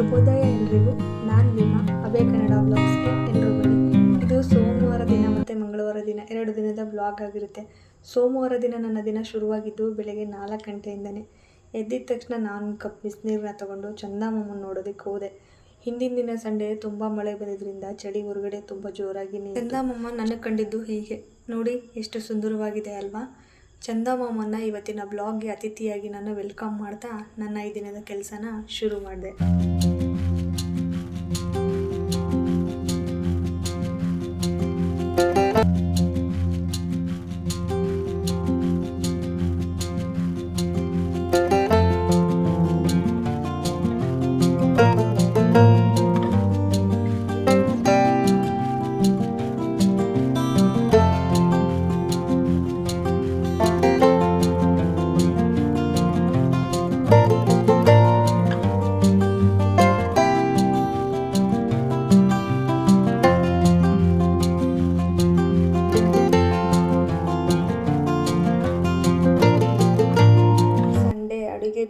ಶುಭೋದಯ ಎಲ್ರಿಗೂ. ನಾನು ನಿಮ್ಮ ಅಭಯ ಕನ್ನಡ ವ್ಲಾಗ್ಸ್ಗೆ ಎಲ್ಲರೂ ಬನ್ನಿ. ಇದು ಸೋಮವಾರ ದಿನ ಮತ್ತು ಮಂಗಳವಾರ ದಿನ 2 ದಿನದ ವ್ಲಾಗ್ ಆಗಿರುತ್ತೆ. ಸೋಮವಾರ ದಿನ ನನ್ನ ದಿನ ಶುರುವಾಗಿದ್ದು ಬೆಳಗ್ಗೆ 4 ಗಂಟೆಯಿಂದನೇ. ಎದ್ದಿದ ತಕ್ಷಣ ನಾನು ಕಪ್ ಬಿಸಿನೀರನ್ನ ತಗೊಂಡು ಚಂದಮಾಮನ ನೋಡೋದಕ್ಕೆ ಹೋದೆ. ಹಿಂದಿನ ದಿನ ಸಂಡೇ ತುಂಬ ಮಳೆ ಬಂದಿದ್ದರಿಂದ ಚಳಿ ಹೊರಗಡೆ ತುಂಬ ಜೋರಾಗಿ ಚಂದಮಾಮ ನನಗೆ ಕಂಡಿದ್ದು ಹೀಗೆ ನೋಡಿ, ಎಷ್ಟು ಸುಂದರವಾಗಿದೆ ಅಲ್ವಾ. ಚಂದಮಾಮನ ಇವತ್ತಿನ ಬ್ಲಾಗ್ಗೆ ಅತಿಥಿಯಾಗಿ ನಾನು ವೆಲ್ಕಮ್ ಮಾಡ್ತಾ ನನ್ನ ಈ ದಿನದ ಕೆಲಸನ ಶುರು ಮಾಡಿದೆ.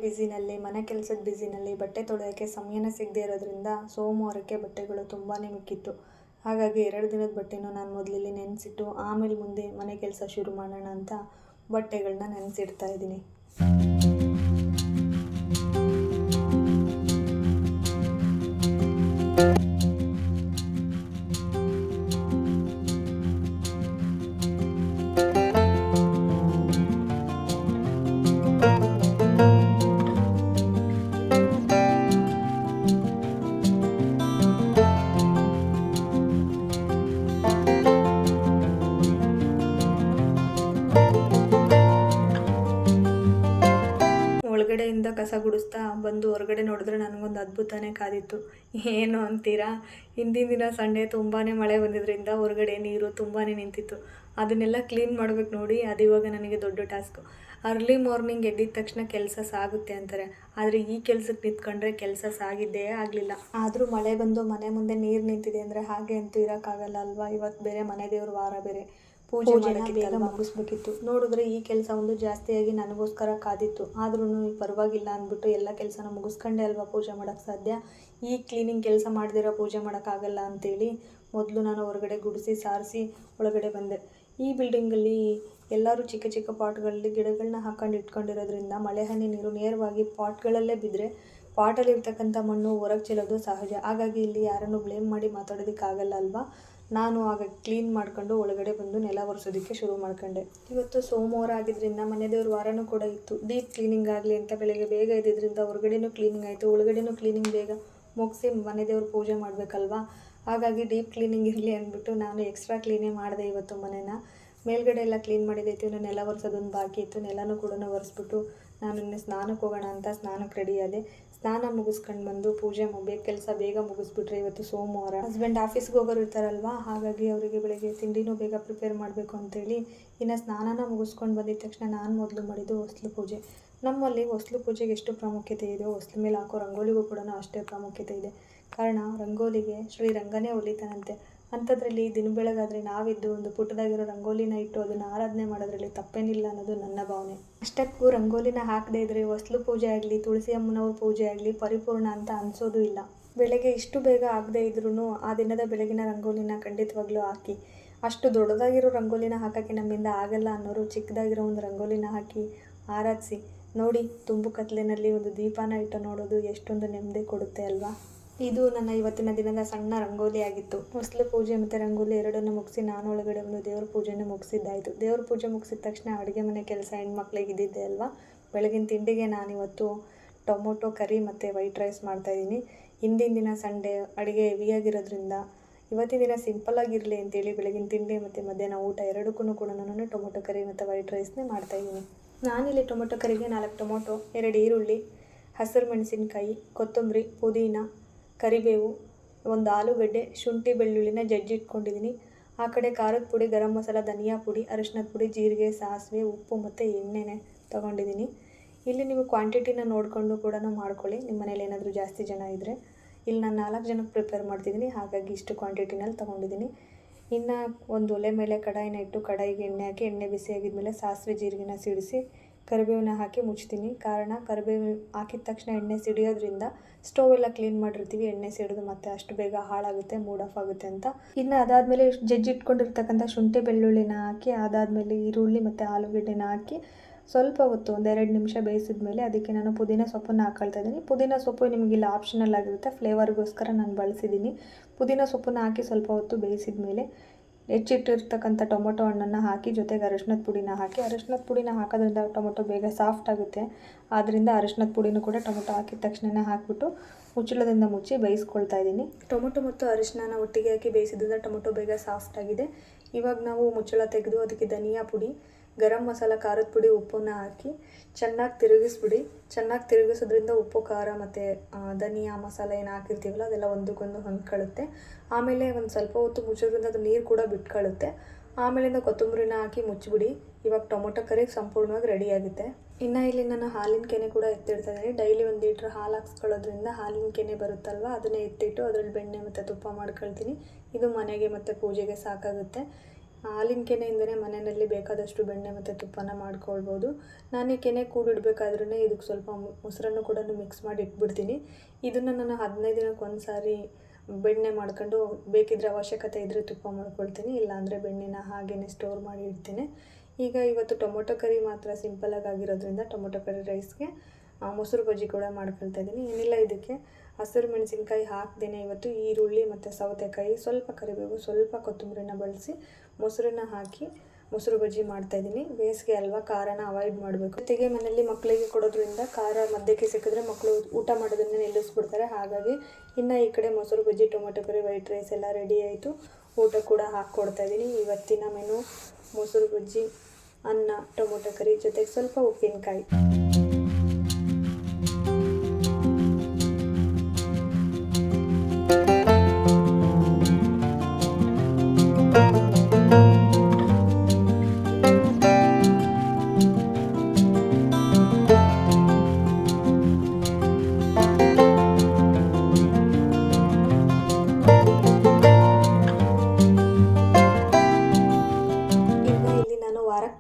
ಬ್ಯುಸಿನಲ್ಲಿ, ಮನೆ ಕೆಲಸದ ಬ್ಯುಸಿನಲ್ಲಿ ಬಟ್ಟೆ ತೊಳೆಯೋಕ್ಕೆ ಸಮಯನೇ ಸಿಗದೆ ಇರೋದ್ರಿಂದ ಸೋಮವಾರಕ್ಕೆ ಬಟ್ಟೆಗಳು ತುಂಬಾ ಮಿಕ್ಕಿತ್ತು. ಹಾಗಾಗಿ 2 ದಿನದ ಬಟ್ಟೆನೂ ನಾನು ಮೊದಲಿಲ್ಲಿ ನೆನೆಸಿಟ್ಟು ಆಮೇಲೆ ಮುಂದೆ ಮನೆ ಕೆಲಸ ಶುರು ಮಾಡೋಣ ಅಂತ ಬಟ್ಟೆಗಳನ್ನ ನೆನೆಸಿಡ್ತಾ ಇದ್ದೀನಿ. ಒಳಗಡೆಯಿಂದ ಕಸ ಗುಡಿಸ್ತಾ ಬಂದು ಹೊರಗಡೆ ನೋಡಿದ್ರೆ ನನಗೊಂದು ಅದ್ಭುತನೇ ಕಾದಿತ್ತು. ಏನು ಅಂತೀರಾ, ಹಿಂದಿನ ದಿನ ಸಂಡೇ ತುಂಬಾ ಮಳೆ ಬಂದಿದ್ದರಿಂದ ಹೊರಗಡೆ ನೀರು ತುಂಬಾ ನಿಂತಿತ್ತು. ಅದನ್ನೆಲ್ಲ ಕ್ಲೀನ್ ಮಾಡ್ಬೇಕು ನೋಡಿ, ಅದು ಇವಾಗ ನನಗೆ ದೊಡ್ಡ ಟಾಸ್ಕು. ಅರ್ಲಿ ಮಾರ್ನಿಂಗ್ ಎದ್ದಿದ ತಕ್ಷಣ ಕೆಲಸ ಸಾಗುತ್ತೆ ಅಂತಾರೆ, ಆದರೆ ಈ ಕೆಲಸಕ್ಕೆ ನಿಂತ್ಕೊಂಡ್ರೆ ಕೆಲಸ ಸಾಗಿದ್ದೇ ಆಗಲಿಲ್ಲ. ಆದರೂ ಮಳೆ ಬಂದು ಮನೆ ಮುಂದೆ ನೀರು ನಿಂತಿದೆ ಅಂದರೆ ಹಾಗೆ ಅಂತೂ ಇರೋಕ್ಕಾಗಲ್ಲ ಅಲ್ವಾ. ಇವತ್ತು ಬೇರೆ ಮನೆ ದೇವ್ರ ವಾರ ಬೇರೆ, ಪೂಜೆ ಬೇಗ ಮುಗಿಸ್ಬೇಕಿತ್ತು. ನೋಡಿದ್ರೆ ಈ ಕೆಲಸ ಒಂದು ಜಾಸ್ತಿಯಾಗಿ ನನಗೋಸ್ಕರ ಕಾದಿತ್ತು. ಆದ್ರೂ ಪರವಾಗಿಲ್ಲ ಅಂದ್ಬಿಟ್ಟು ಎಲ್ಲ ಕೆಲಸನ ಮುಗಿಸ್ಕೊಂಡೆ ಅಲ್ವಾ ಪೂಜೆ ಮಾಡೋಕ್ಕೆ ಸಾಧ್ಯ. ಈ ಕ್ಲೀನಿಂಗ್ ಕೆಲಸ ಮಾಡ್ದಿರೋ ಪೂಜೆ ಮಾಡೋಕ್ಕಾಗಲ್ಲ ಅಂತೇಳಿ ಮೊದಲು ನಾನು ಹೊರಗಡೆ ಗುಡಿಸಿ ಸಾರಿಸಿ ಒಳಗಡೆ ಬಂದೆ. ಈ ಬಿಲ್ಡಿಂಗಲ್ಲಿ ಎಲ್ಲರೂ ಚಿಕ್ಕ ಚಿಕ್ಕ ಪಾಟ್ಗಳಲ್ಲಿ ಗಿಡಗಳನ್ನ ಹಾಕೊಂಡು ಇಟ್ಕೊಂಡಿರೋದ್ರಿಂದ ಮಳೆ ಹನಿ ನೀರು ನೇರವಾಗಿ ಪಾಟ್ಗಳಲ್ಲೇ ಬಿದ್ದರೆ ಪಾಟಲ್ಲಿರ್ತಕ್ಕಂಥ ಮಣ್ಣು ಹೊರಗೆ ಚೆಲ್ಲೋದು ಸಹಜ. ಹಾಗಾಗಿ ಇಲ್ಲಿ ಯಾರನ್ನು ಬ್ಲೇಮ್ ಮಾಡಿ ಮಾತಾಡೋದಕ್ಕಾಗಲ್ಲ ಅಲ್ವಾ. ನಾನು ಆಗ ಕ್ಲೀನ್ ಮಾಡ್ಕೊಂಡು ಒಳಗಡೆ ಬಂದು ನೆಲ ಒರೆಸೋದಕ್ಕೆ ಶುರು ಮಾಡ್ಕೊಂಡೆ. ಇವತ್ತು ಸೋಮವಾರ ಆಗಿದ್ದರಿಂದ ಮನೆ ದೇವ್ರ ವಾರನೂ ಕೂಡ ಇತ್ತು. ಡೀಪ್ ಕ್ಲೀನಿಂಗ್ ಆಗಲಿ ಅಂತ ಬೆಳಗ್ಗೆ ಬೇಗ ಇದ್ದಿದ್ದರಿಂದ ಹೊರಗಡೆನೂ ಕ್ಲೀನಿಂಗ್ ಆಯಿತು, ಒಳಗಡೆನೂ ಕ್ಲೀನಿಂಗ್ ಬೇಗ ಮುಗಿಸಿ ಮನೆ ದೇವ್ರ ಪೂಜೆ ಮಾಡಬೇಕಲ್ವಾ. ಹಾಗಾಗಿ ಡೀಪ್ ಕ್ಲೀನಿಂಗ್ ಇರಲಿ ಅಂದ್ಬಿಟ್ಟು ನಾನು ಎಕ್ಸ್ಟ್ರಾ ಕ್ಲೀನೇ ಮಾಡಿದೆ ಇವತ್ತು ಮನೇನ. ಮೇಲ್ಗಡೆ ಎಲ್ಲ ಕ್ಲೀನ್ ಮಾಡಿದೈತು, ಇನ್ನು ನೆಲ ಒರೆಸೋದೊಂದು ಬಾಕಿ ಇತ್ತು. ನೆಲನೂ ಕೂಡ ಒರೆಸ್ಬಿಟ್ಟು ನಾನು ಇನ್ನು ಸ್ನಾನಕ್ಕೆ ಹೋಗೋಣ ಅಂತ ಸ್ನಾನಕ್ಕೆ ರೆಡಿ ಆದೆ. ಸ್ನಾನ ಮುಗಿಸ್ಕೊಂಡು ಬಂದು ಪೂಜೆ ಕೆಲಸ ಬೇಗ ಮುಗಿಸ್ಬಿಟ್ರೆ ಇವತ್ತು ಸೋಮವಾರ. ಹಸ್ಬೆಂಡ್ ಆಫೀಸ್ಗೆ ಹೋಗೋರು ಇರ್ತಾರಲ್ವಾ, ಹಾಗಾಗಿ ಅವರಿಗೆ ಬೆಳಗ್ಗೆ ತಿಂಡಿನೂ ಬೇಗ ಪ್ರಿಪೇರ್ ಮಾಡಬೇಕು ಅಂತೇಳಿ ಇನ್ನು ಸ್ನಾನನ ಮುಗಿಸ್ಕೊಂಡು ಬಂದಿದ ತಕ್ಷಣ ನಾನು ಮೊದಲು ಮಾಡಿದ್ದು ಹೊಸ್ಲು ಪೂಜೆ. ನಮ್ಮಲ್ಲಿ ಹೊಸ್ಲು ಪೂಜೆಗೆ ಎಷ್ಟು ಪ್ರಾಮುಖ್ಯತೆ ಇದೆಯೋ ಹೊಸ್ಲು ಮೇಲೆ ಹಾಕೋ ರಂಗೋಲಿಗೂ ಕೂಡ ಅಷ್ಟೇ ಪ್ರಾಮುಖ್ಯತೆ ಇದೆ. ಕಾರಣ ರಂಗೋಲಿಗೆ ಶ್ರೀರಂಗನೇ ಒಲಿತಾನಂತೆ. ಅಂಥದ್ರಲ್ಲಿ ದಿನ ಬೆಳಗಾದರೆ ನಾವಿದ್ದು ಒಂದು ಪುಟ್ಟದಾಗಿರೋ ರಂಗೋಲಿನ ಇಟ್ಟು ಅದನ್ನು ಆರಾಧನೆ ಮಾಡೋದ್ರಲ್ಲಿ ತಪ್ಪೇನಿಲ್ಲ ಅನ್ನೋದು ನನ್ನ ಭಾವನೆ. ಅಷ್ಟಕ್ಕೂ ರಂಗೋಲಿನ ಹಾಕದೇ ಇದ್ದರೆ ಹೊಸ್ಲು ಪೂಜೆ ಆಗಲಿ ತುಳಸಿ ಅಮ್ಮನವ್ರ ಪೂಜೆ ಆಗಲಿ ಪರಿಪೂರ್ಣ ಅಂತ ಅನಿಸೋದು ಇಲ್ಲ. ಬೆಳಗ್ಗೆ ಇಷ್ಟು ಬೇಗ ಆಗದೇ ಇದ್ರೂ ಆ ದಿನದ ಬೆಳಗಿನ ರಂಗೋಲಿನ ಖಂಡಿತವಾಗ್ಲೂ ಹಾಕಿ. ಅಷ್ಟು ದೊಡ್ಡದಾಗಿರೋ ರಂಗೋಲಿನ ಹಾಕೋಕ್ಕೆ ನಮ್ಮಿಂದ ಆಗಲ್ಲ ಅನ್ನೋರು ಚಿಕ್ಕದಾಗಿರೋ ಒಂದು ರಂಗೋಲಿನ ಹಾಕಿ ಆರಾಧಿಸಿ ನೋಡಿ. ತುಂಬು ಕತ್ಲಿನಲ್ಲಿ ಒಂದು ದೀಪನ ಇಟ್ಟು ನೋಡೋದು ಎಷ್ಟೊಂದು ನೆಮ್ಮದಿ ಕೊಡುತ್ತೆ ಅಲ್ವಾ. ಇದು ನನ್ನ ಇವತ್ತಿನ ದಿನದ ಸಣ್ಣ ರಂಗೋಲಿ ಆಗಿತ್ತು. ಹೊಸ್ಲು ಪೂಜೆ ಮತ್ತು ರಂಗೋಲಿ ಎರಡನ್ನು ಮುಗಿಸಿ ನಾನು ಒಳಗಡೆ ಒಂದು ದೇವ್ರ ಪೂಜೆನ ಮುಗಿಸಿದ್ದಾಯಿತು. ದೇವ್ರ ಪೂಜೆ ಮುಗಿಸಿದ ತಕ್ಷಣ ಅಡುಗೆ ಮನೆ ಕೆಲಸ ಹೆಣ್ಮಕ್ಳಿಗೆ ಇದ್ದಿದ್ದೆ ಅಲ್ವಾ. ಬೆಳಗಿನ ತಿಂಡಿಗೆ ನಾನಿವತ್ತು ಟೊಮೊಟೊ ಕರಿ ಮತ್ತು ವೈಟ್ ರೈಸ್ ಮಾಡ್ತಾಯಿದ್ದೀನಿ. ಹಿಂದಿನ ದಿನ ಸಂಡೇ ಅಡುಗೆ ಹೆವಿಯಾಗಿರೋದ್ರಿಂದ ಇವತ್ತಿನ ದಿನ ಸಿಂಪಲ್ಲಾಗಿರಲಿ ಅಂತೇಳಿ ಬೆಳಗಿನ ತಿಂಡಿ ಮತ್ತು ಮಧ್ಯಾಹ್ನ ಊಟ ಎರಡಕ್ಕೂ ಕೂಡ ನಾನು ಟೊಮೊಟೊ ಕರಿ ಮತ್ತು ವೈಟ್ ರೈಸ್ನೇ ಮಾಡ್ತಾಯಿದ್ದೀನಿ. ನಾನಿಲ್ಲಿ ಟೊಮೊಟೊ ಕರಿಗೆ 4 ಟೊಮೊಟೊ, 2 ಈರುಳ್ಳಿ, ಹಸಿರು ಮೆಣಸಿನ್ಕಾಯಿ, ಕೊತ್ತಂಬರಿ, ಪುದೀನ, ಕರಿಬೇವು, ಒಂದು ಆಲೂಗಡ್ಡೆ, ಶುಂಠಿ ಬೆಳ್ಳುಳ್ಳಿನ ಜಜ್ಜಿಟ್ಕೊಂಡಿದ್ದೀನಿ. ಆ ಕಡೆ ಖಾರದ ಪುಡಿ, ಗರಂ ಮಸಾಲ, ಧನಿಯಾ ಪುಡಿ, ಅರಿಶಿನದ ಪುಡಿ, ಜೀರಿಗೆ, ಸಾಸಿವೆ, ಉಪ್ಪು ಮತ್ತು ಎಣ್ಣೆನೇ ತೊಗೊಂಡಿದ್ದೀನಿ. ಇಲ್ಲಿ ನೀವು ಕ್ವಾಂಟಿಟಿನ ನೋಡಿಕೊಂಡು ಕೂಡ ಮಾಡ್ಕೊಳ್ಳಿ, ನಿಮ್ಮ ಮನೇಲಿ ಏನಾದರೂ ಜಾಸ್ತಿ ಜನ ಇದ್ದರೆ. ಇಲ್ಲಿ ನಾನು 4 ಜನಕ್ಕೆ ಪ್ರಿಪೇರ್ ಮಾಡ್ತಿದ್ದೀನಿ, ಹಾಗಾಗಿ ಇಷ್ಟು ಕ್ವಾಂಟಿಟಿನಲ್ಲಿ ತೊಗೊಂಡಿದ್ದೀನಿ. ಇನ್ನು ಒಂದು ಒಲೆ ಮೇಲೆ ಕಡಾಯಿನ ಇಟ್ಟು ಕಡಾಯಿಗೆ ಎಣ್ಣೆ ಹಾಕಿ ಎಣ್ಣೆ ಬಿಸಿ ಆಗಿದ್ಮೇಲೆ ಸಾಸಿವೆ ಜೀರಿಗೆನ ಸಿಡಿಸಿ ಕರಿಬೇವನ್ನ ಹಾಕಿ ಮುಚ್ತೀನಿ. ಕಾರಣ ಕರಿಬೇವು ಹಾಕಿದ ತಕ್ಷಣ ಎಣ್ಣೆ ಸಿಡಿಯೋದ್ರಿಂದ ಸ್ಟವ್ ಎಲ್ಲ ಕ್ಲೀನ್ ಮಾಡಿರ್ತೀವಿ, ಎಣ್ಣೆ ಸಿಡಿದು ಮತ್ತೆ ಅಷ್ಟು ಬೇಗ ಹಾಳಾಗುತ್ತೆ, ಮೂಡ್ ಆಫ್ ಆಗುತ್ತೆ ಅಂತ. ಇನ್ನು ಅದಾದಮೇಲೆ ಜಜ್ಜಿಟ್ಕೊಂಡಿರ್ತಕ್ಕಂಥ ಶುಂಠಿ ಬೆಳ್ಳುಳ್ಳಿನ ಹಾಕಿ, ಅದಾದಮೇಲೆ ಈರುಳ್ಳಿ ಮತ್ತು ಆಲೂಗಡ್ಡೆನ ಹಾಕಿ ಸ್ವಲ್ಪ ಹೊತ್ತು 1-2 ನಿಮಿಷ ಬೇಯಿಸಿದ ಮೇಲೆ ಅದಕ್ಕೆ ನಾನು ಪುದೀನ ಸೊಪ್ಪನ್ನು ಹಾಕೊಳ್ತಾ ಇದ್ದೀನಿ. ಪುದೀನ ಸೊಪ್ಪು ನಿಮಗಿಲ್ಲ ಆಪ್ಷನಲ್ ಆಗಿರುತ್ತೆ, ಫ್ಲೇವರ್ಗೋಸ್ಕರ ನಾನು ಬಳಸಿದ್ದೀನಿ. ಪುದೀನ ಸೊಪ್ಪನ್ನು ಹಾಕಿ ಸ್ವಲ್ಪ ಹೊತ್ತು ಬೇಯಿಸಿದ ಮೇಲೆ ಹೆಚ್ಚಿಟ್ಟಿರ್ತಕ್ಕಂಥ ಟೊಮೊಟೊ ಹಣ್ಣನ್ನು ಹಾಕಿ ಜೊತೆಗೆ ಅರಿಶಿನದ ಪುಡಿನ ಹಾಕಿ, ಅರಿಶಿನದ ಪುಡಿನ ಹಾಕೋದ್ರಿಂದ ಟೊಮೊಟೊ ಬೇಗ ಸಾಫ್ಟ್ ಆಗುತ್ತೆ. ಆದ್ದರಿಂದ ಅರಿಶಿನದ ಪುಡಿನೂ ಕೂಡ ಟೊಮೊಟೊ ಹಾಕಿದ ತಕ್ಷಣ ಹಾಕಿಬಿಟ್ಟು ಮುಚ್ಚಳದಿಂದ ಮುಚ್ಚಿ ಬೇಯಿಸ್ಕೊಳ್ತಾ ಇದ್ದೀನಿ. ಟೊಮೊಟೊ ಮತ್ತು ಅರಿಶಿನ ಒಟ್ಟಿಗೆ ಹಾಕಿ ಬೇಯಿಸಿದ್ರಿಂದ ಟೊಮೊಟೊ ಬೇಗ ಸಾಫ್ಟ್ ಆಗಿದೆ. ಇವಾಗ ನಾವು ಮುಚ್ಚಳ ತೆಗೆದು ಅದಕ್ಕೆ ಧನಿಯಾ ಪುಡಿ, ಗರಂ ಮಸಾಲ, ಖಾರದ ಪುಡಿ, ಉಪ್ಪನ್ನು ಹಾಕಿ ಚೆನ್ನಾಗಿ ತಿರುಗಿಸ್ಬಿಡಿ. ಚೆನ್ನಾಗಿ ತಿರುಗಿಸೋದ್ರಿಂದ ಉಪ್ಪು, ಖಾರ ಮತ್ತು ಧನಿಯಾ ಮಸಾಲ ಏನು ಹಾಕಿರ್ತೀವಲ್ಲ ಅದೆಲ್ಲ ಒಂದಕ್ಕೊಂದು ಹೊಂದ್ಕೊಳ್ಳುತ್ತೆ. ಆಮೇಲೆ ಒಂದು ಸ್ವಲ್ಪ ಹೊತ್ತು ಮುಚ್ಚೋದ್ರಿಂದ ಅದು ನೀರು ಕೂಡ ಬಿಟ್ಕೊಳ್ಳುತ್ತೆ. ಆಮೇಲಿಂದ ಕೊತ್ತಂಬರಿನ ಹಾಕಿ ಮುಚ್ಚಿಬಿಡಿ. ಇವಾಗ ಟೊಮೊಟೊ ಕರಿ ಸಂಪೂರ್ಣವಾಗಿ ರೆಡಿಯಾಗುತ್ತೆ. ಇನ್ನು ಇಲ್ಲಿ ನಾನು ಹಾಲಿನ ಕೆನೆ ಕೂಡ ಎತ್ತಿಡ್ತಾ ಇದ್ದೀನಿ. ಡೈಲಿ 1 ಲೀಟ್ರ್ ಹಾಲು ಹಾಕ್ಸ್ಕೊಳ್ಳೋದ್ರಿಂದ ಹಾಲಿನ ಕೆನೆ ಬರುತ್ತಲ್ವ, ಅದನ್ನೇ ಎತ್ತಿಟ್ಟು ಅದರಲ್ಲಿ ಬೆಣ್ಣೆ ಮತ್ತು ತುಪ್ಪ ಮಾಡ್ಕೊಳ್ತೀನಿ. ಇದು ಮನೆಗೆ ಮತ್ತು ಪೂಜೆಗೆ ಸಾಕಾಗುತ್ತೆ. ಹಾಲಿನ ಕೆನೆಯಿಂದನೇ ಮನೆಯಲ್ಲಿ ಬೇಕಾದಷ್ಟು ಬೆಣ್ಣೆ ಮತ್ತು ತುಪ್ಪನ ಮಾಡ್ಕೊಳ್ಬೋದು. ನಾನು ಈ ಕೆನೆ ಕೂಡಿಡ್ಬೇಕಾದ್ರೂ ಇದಕ್ಕೆ ಸ್ವಲ್ಪ ಮೊಸರನ್ನು ಕೂಡ ಮಿಕ್ಸ್ ಮಾಡಿ ಇಟ್ಬಿಡ್ತೀನಿ. ಇದನ್ನು ನಾನು 15 ದಿನಕ್ಕೆ ಒಂದು ಸಾರಿ ಬೆಣ್ಣೆ ಮಾಡ್ಕೊಂಡು ಬೇಕಿದ್ರೆ ಅವಶ್ಯಕತೆ ಇದ್ದರೆ ತುಪ್ಪ ಮಾಡ್ಕೊಳ್ತೀನಿ, ಇಲ್ಲಾಂದರೆ ಬೆಣ್ಣೆನ ಹಾಗೇ ಸ್ಟೋರ್ ಮಾಡಿ ಇಡ್ತೀನಿ. ಈಗ ಇವತ್ತು ಟೊಮೊಟೊ ಕರಿ ಮಾತ್ರ ಸಿಂಪಲಾಗಿ ಆಗಿರೋದ್ರಿಂದ ಟೊಮೊಟೊ ಕರಿ ರೈಸ್ಗೆ ಮೊಸರು ಬಜ್ಜಿ ಕೂಡ ಮಾಡ್ಕೊಳ್ತಾ ಇದ್ದೀನಿ. ಏನಿಲ್ಲ, ಇದಕ್ಕೆ ಹಸಿರು ಮೆಣಸಿನ್ಕಾಯಿ ಹಾಕ್ದೇನೆ ಇವತ್ತು ಈರುಳ್ಳಿ ಮತ್ತು ಸೌತೆಕಾಯಿ, ಸ್ವಲ್ಪ ಕರಿಬೇವು, ಸ್ವಲ್ಪ ಕೊತ್ತಂಬರಿನ ಬಳಸಿ ಮೊಸರನ್ನ ಹಾಕಿ ಮೊಸರು ಬಜ್ಜಿ ಮಾಡ್ತಾಯಿದ್ದೀನಿ. ಬೇಸಿಗೆ ಅಲ್ವಾ, ಖಾರನ ಅವಾಯ್ಡ್ ಮಾಡಬೇಕು. ಜೊತೆಗೆ ಮನೆಯಲ್ಲಿ ಮಕ್ಕಳಿಗೆ ಕೊಡೋದ್ರಿಂದ ಖಾರ ಮಧ್ಯಕ್ಕೆ ಸಿಕ್ಕಿದ್ರೆ ಮಕ್ಕಳು ಊಟ ಮಾಡೋದನ್ನೇ ನಿಲ್ಲಿಸ್ಬಿಡ್ತಾರೆ. ಹಾಗಾಗಿ ಇನ್ನು ಈ ಕಡೆ ಮೊಸರು ಬಜ್ಜಿ, ಟೊಮೊಟೊ ಕರಿ, ವೈಟ್ ರೈಸ್ ಎಲ್ಲ ರೆಡಿ ಆಯಿತು. ಊಟ ಕೂಡ ಹಾಕ್ಕೊಡ್ತಾಯಿದ್ದೀನಿ. ಇವತ್ತಿನ ಮೆನು ಮೊಸರು ಬಜ್ಜಿ, ಅನ್ನ, ಟೊಮೊಟೊ ಕರಿ ಜೊತೆಗೆ ಸ್ವಲ್ಪ ಉಪ್ಪಿನಕಾಯಿ.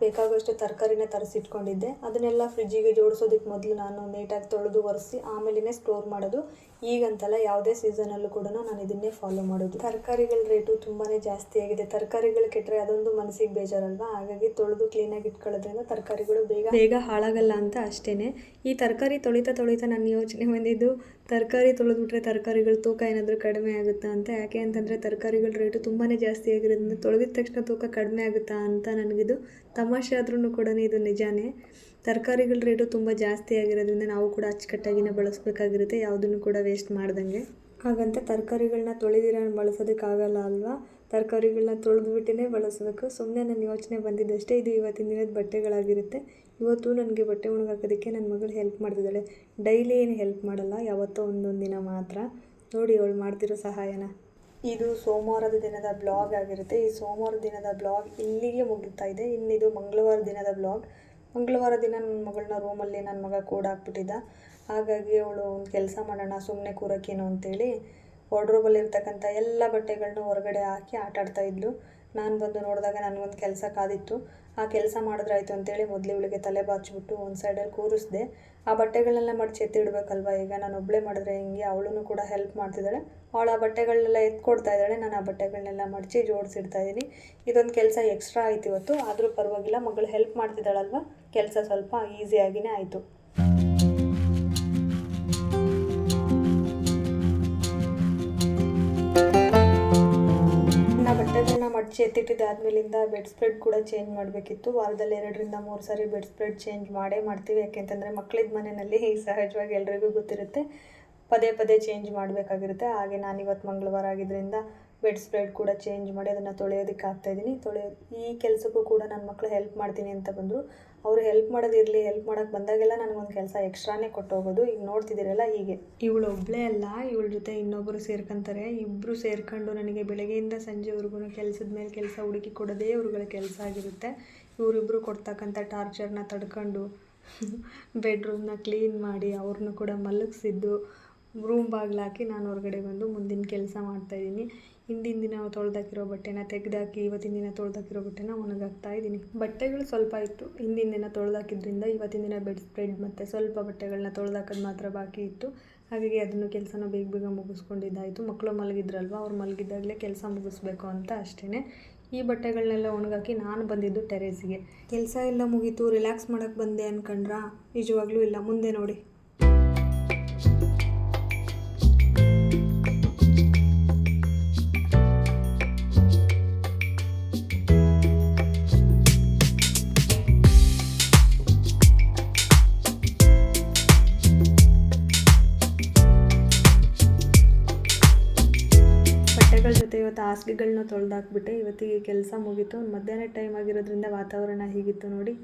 ಬೇಕಾಗುವಷ್ಟು ತರಕಾರಿನ ತರಿಸಿಟ್ಕೊಂಡಿದ್ದೆ. ಅದನ್ನೆಲ್ಲ ಫ್ರಿಜ್ಜಿಗೆ ಜೋಡಿಸೋದಕ್ಕೆ ಮೊದಲು ನಾನು ನೀಟಾಗಿ ತೊಳೆದು ಒರೆಸಿ ಆಮೇಲೆ ಸ್ಟೋರ್ ಮಾಡೋದು. ಈಗಂತಲ್ಲ, ಯಾವುದೇ ಸೀಸನಲ್ಲೂ ಕೂಡ ನಾನು ಇದನ್ನೇ ಫಾಲೋ ಮಾಡೋದು. ತರಕಾರಿಗಳ ರೇಟು ತುಂಬಾ ಜಾಸ್ತಿ ಆಗಿದೆ. ತರಕಾರಿಗಳು ಕೆಟ್ಟರೆ ಅದೊಂದು ಮನಸ್ಸಿಗೆ ಬೇಜಾರಲ್ವಾ. ಹಾಗಾಗಿ ತೊಳೆದು ಕ್ಲೀನಾಗಿ ಇಟ್ಕೊಳ್ಳೋದ್ರಿಂದ ತರಕಾರಿಗಳು ಬೇಗ ಹಾಳಾಗಲ್ಲ ಅಂತ ಅಷ್ಟೇ. ಈ ತರಕಾರಿ ತೊಳಿತಾ ನನ್ನ ಯೋಚನೆ ಬಂದಿದ್ದು, ತರಕಾರಿ ತೊಳೆದ್ಬಿಟ್ರೆ ತರಕಾರಿಗಳ ತೂಕ ಏನಾದರೂ ಕಡಿಮೆ ಆಗುತ್ತಾ ಅಂತ. ಯಾಕೆ ಅಂತಂದರೆ ತರಕಾರಿಗಳ ರೇಟು ತುಂಬಾ ಜಾಸ್ತಿ ಆಗಿರೋದ್ರಿಂದ ತೊಳೆದಿದ ತಕ್ಷಣ ತೂಕ ಕಡಿಮೆ ಆಗುತ್ತಾ ಅಂತ ನನಗಿದು ತಮಾಷೆ ಆದ್ರೂ ಕೂಡ ಇದು ನಿಜಾನೇ. ತರಕಾರಿಗಳ ರೇಟು ತುಂಬ ಜಾಸ್ತಿ ಆಗಿರೋದ್ರಿಂದ ನಾವು ಕೂಡ ಅಚ್ಚುಕಟ್ಟಾಗಿನೇ ಬಳಸಬೇಕಾಗಿರುತ್ತೆ, ಯಾವುದನ್ನು ಕೂಡ ವೇಸ್ಟ್ ಮಾಡ್ದಂಗೆ. ಹಾಗಂತ ತರಕಾರಿಗಳನ್ನ ತೊಳೆದಿರ ಬಳಸೋದಕ್ಕಾಗಲ್ಲ ಅಲ್ವಾ. ತರಕಾರಿಗಳನ್ನ ತೊಳೆದ್ಬಿಟ್ಟೇ ಬಳಸಬೇಕು. ಸುಮ್ಮನೆ ನನ್ನ ಯೋಚನೆ ಬಂದಿದ್ದಷ್ಟೇ. ಇದು ಇವತ್ತಿನ ದಿನದ ಬಟ್ಟೆಗಳಾಗಿರುತ್ತೆ. ಇವತ್ತು ನನಗೆ ಬಟ್ಟೆ ಒಣಗಾಕೋದಕ್ಕೆ ನನ್ನ ಮಗಳು ಹೆಲ್ಪ್ ಮಾಡ್ತಿದ್ದಾಳೆ. ಡೈಲಿ ಏನು ಹೆಲ್ಪ್ ಮಾಡಲ್ಲ, ಯಾವತ್ತೋ ಒಂದೊಂದು ದಿನ ಮಾತ್ರ. ನೋಡಿ ಅವಳು ಮಾಡ್ತಿರೋ ಸಹಾಯನ. ಇದು ಸೋಮವಾರದ ದಿನದ ಬ್ಲಾಗ್ ಆಗಿರುತ್ತೆ. ಈ ಸೋಮವಾರ ದಿನದ ಬ್ಲಾಗ್ ಇಲ್ಲಿಗೆ ಮುಗಿತಾ ಇದೆ. ಇನ್ನಿದು ಮಂಗಳವಾರ ದಿನದ ಬ್ಲಾಗ್. ಮಂಗಳವಾರ ದಿನ ನನ್ನ ಮಗಳನ್ನ ರೂಮಲ್ಲಿ ನನ್ನ ಮಗ ಕೂಡಾಕ್ಬಿಟ್ಟಿದ್ದ. ಹಾಗಾಗಿ ಅವಳು ಒಂದು ಕೆಲಸ ಮಾಡೋಣ ಸುಮ್ಮನೆ ಕೂರೋಕ್ಕೇನು ಅಂತೇಳಿ ವಾರ್ಡ್ರೋಬಲ್ಲಿರ್ತಕ್ಕಂಥ ಎಲ್ಲ ಬಟ್ಟೆಗಳನ್ನೂ ಹೊರಗಡೆ ಹಾಕಿ ಆಟಾಡ್ತಾ ಇದ್ಲು. ನಾನು ಬಂದು ನೋಡಿದಾಗ ನನಗೊಂದು ಕೆಲಸ ಕಾದಿತ್ತು. ಆ ಕೆಲಸ ಮಾಡಿದ್ರಾಯ್ತು ಅಂತೇಳಿ ಮೊದಲು ಇವಳಿಗೆ ತಲೆ ಬಾಚಿಬಿಟ್ಟು ಒಂದು ಸೈಡಲ್ಲಿ ಕೂರಿಸಿದೆ. ಆ ಬಟ್ಟೆಗಳನ್ನೆಲ್ಲ ಮಡಚಿ ಎತ್ತಿಡಬೇಕಲ್ವ. ಈಗ ನಾನು ಒಬ್ಬಳೇ ಮಾಡಿದ್ರೆ ಹಿಂಗೆ, ಅವಳೂ ಕೂಡ ಹೆಲ್ಪ್ ಮಾಡ್ತಿದ್ದಾಳೆ. ಅವಳು ಆ ಬಟ್ಟೆಗಳನ್ನೆಲ್ಲ ಎತ್ಕೊಡ್ತಾ ಇದ್ದಾಳೆ. ನಾನು ಆ ಬಟ್ಟೆಗಳನ್ನೆಲ್ಲ ಮಡಚಿ ಜೋಡಿಸಿಡ್ತಾ ಇದ್ದೀನಿ. ಇದೊಂದು ಕೆಲಸ ಎಕ್ಸ್ಟ್ರಾ ಆಯ್ತು ಇವತ್ತು. ಆದರೂ ಪರವಾಗಿಲ್ಲ, ಮಗಳು ಹೆಲ್ಪ್ ಮಾಡ್ತಿದ್ದಾಳಲ್ವ, ಕೆಲಸ ಸ್ವಲ್ಪ ಈಸಿಯಾಗಿಯೇ ಆಯಿತು. ಬಟ್ಟೆಗಳನ್ನ ಮಡಚಿ ಎತ್ತಿಟ್ಟಿದ್ದಾದ್ಮೇಲಿಂದ ಬೆಡ್ ಸ್ಪ್ರೆಡ್ ಕೂಡ ಚೇಂಜ್ ಮಾಡಬೇಕಿತ್ತು. ವಾರದಲ್ಲಿ 2-3 ಸಾರಿ ಬೆಡ್ ಸ್ಪ್ರೆಡ್ ಚೇಂಜ್ ಮಾಡ್ತೀವಿ. ಯಾಕೆಂತಂದರೆ ಮಕ್ಕಳಿದ್ದ ಮನೆಯಲ್ಲಿ ಸಹಜವಾಗಿ ಎಲ್ರಿಗೂ ಗೊತ್ತಿರುತ್ತೆ, ಪದೇ ಚೇಂಜ್ ಮಾಡಬೇಕಾಗಿರುತ್ತೆ. ಹಾಗೆ ನಾನಿವತ್ತು ಮಂಗಳವಾರ ಆಗಿದ್ದರಿಂದ ಬೆಡ್ ಸ್ಪ್ರೆಡ್ ಕೂಡ ಚೇಂಜ್ ಮಾಡಿ ಅದನ್ನು ತೊಳೆಯೋದಕ್ಕೆ ಹಾಕ್ತಾಯಿದ್ದೀನಿ. ಈ ಕೆಲಸಕ್ಕೂ ಕೂಡ ನನ್ನ ಮಕ್ಕಳು ಹೆಲ್ಪ್ ಮಾಡ್ತೀನಿ ಅಂತ ಬಂದರು. ಅವರು ಹೆಲ್ಪ್ ಮಾಡೋದಿರಲಿ, ಹೆಲ್ಪ್ ಮಾಡೋಕ್ಕೆ ಬಂದಾಗೆಲ್ಲ ನನಗೊಂದು ಕೆಲಸ ಎಕ್ಸ್ಟ್ರಾನೇ ಕೊಟ್ಟು ಹೋಗೋದು. ಈಗ ನೋಡ್ತಿದ್ದೀರಲ್ಲ ಹೀಗೆ. ಇವಳು ಒಬ್ಬಳೇ ಅಲ್ಲ, ಇವಳ ಜೊತೆ ಇನ್ನೊಬ್ಬರು ಸೇರ್ಕೊಂತಾರೆ. ಇಬ್ಬರು ಸೇರ್ಕೊಂಡು ನನಗೆ ಬೆಳಗ್ಗೆಯಿಂದ ಸಂಜೆವರೆಗೂ ಕೆಲಸದ ಮೇಲೆ ಕೆಲಸ ಹುಡುಕಿ ಕೊಡೋದೇ ಇವ್ರುಗಳ ಕೆಲಸ ಆಗಿರುತ್ತೆ. ಇವರಿಬ್ಬರು ಕೊಡ್ತಕ್ಕಂಥ ಟಾರ್ಚರ್ನ ತಡ್ಕೊಂಡು ಬೆಡ್ರೂಮ್ನ ಕ್ಲೀನ್ ಮಾಡಿ ಅವ್ರನ್ನೂ ಕೂಡ ಮಲಗಿಸಿದ್ದು ರೂಮ್ ಬಾಗಿಲಾಕಿ ನಾನು ಹೊರಗಡೆ ಬಂದು ಮುಂದಿನ ಕೆಲಸ ಮಾಡ್ತಾಯಿದ್ದೀನಿ. ಹಿಂದಿನ ದಿನ ತೊಳೆದಾಕಿರೋ ಬಟ್ಟೆನ ತೆಗೆದಾಕಿ ಇವತ್ತಿನ ದಿನ ತೊಳೆದಾಕಿರೋ ಬಟ್ಟೆನ ಒಣಗಾಕ್ತಾ ಇದ್ದೀನಿ. ಬಟ್ಟೆಗಳು ಸ್ವಲ್ಪ ಇತ್ತು, ಹಿಂದಿನ ದಿನ ತೊಳೆದಾಕಿದ್ರಿಂದ ಇವತ್ತಿನ ದಿನ ಬೆಡ್ ಸ್ಪ್ರೆಡ್ ಮತ್ತು ಸ್ವಲ್ಪ ಬಟ್ಟೆಗಳನ್ನ ತೊಳೆದಾಕೋದು ಮಾತ್ರ ಬಾಕಿ ಇತ್ತು. ಹಾಗಾಗಿ ಅದನ್ನು ಕೆಲಸನ ಬೇಗ ಬೇಗ ಮುಗಿಸ್ಕೊಂಡಿದ್ದಾಯಿತು. ಮಕ್ಕಳು ಮಲಗಿದ್ರಲ್ವ, ಅವ್ರು ಮಲಗಿದ್ದಾಗಲೇ ಕೆಲಸ ಮುಗಿಸ್ಬೇಕು ಅಂತ ಅಷ್ಟೇ. ಈ ಬಟ್ಟೆಗಳನ್ನೆಲ್ಲ ಒಣಗಾಕಿ ನಾನು ಬಂದಿದ್ದು ಟೆರೇಸ್ಗೆ. ಕೆಲಸ ಎಲ್ಲ ಮುಗೀತು, ರಿಲ್ಯಾಕ್ಸ್ ಮಾಡೋಕ್ಕೆ ಬಂದೆ ಅಂದ್ಕೊಂಡ್ರಾ? ನಿಜವಾಗ್ಲೂ ಇಲ್ಲ, ಮುಂದೆ ನೋಡಿ. ಬಟ್ಟೆಗಳ ಜೊತೆ ಇವತ್ತು ಹಾಸಿಗೆಗಳನ್ನ ತೊಳೆದಾಕ್ಬಿಟ್ಟೆ. ಇವತ್ತಿಗೆ ಕೆಲಸ ಮುಗೀತು. ಮಧ್ಯಾಹ್ನ ಟೈಮ್ ಆಗಿರೋದ್ರಿಂದ ವಾತಾವರಣ ಹೀಗಿತ್ತು ನೋಡಿ.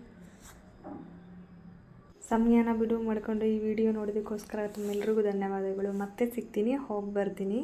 ಸಮಯನ ಬಿಡುವು ಮಾಡಿಕೊಂಡು ಈ ವಿಡಿಯೋ ನೋಡೋದಕ್ಕೋಸ್ಕರ ತಮ್ಮೆಲ್ಲರಿಗೂ ಧನ್ಯವಾದಗಳು. ಮತ್ತೆ ಸಿಗ್ತೀನಿ, ಹೋಗಿ ಬರ್ತೀನಿ.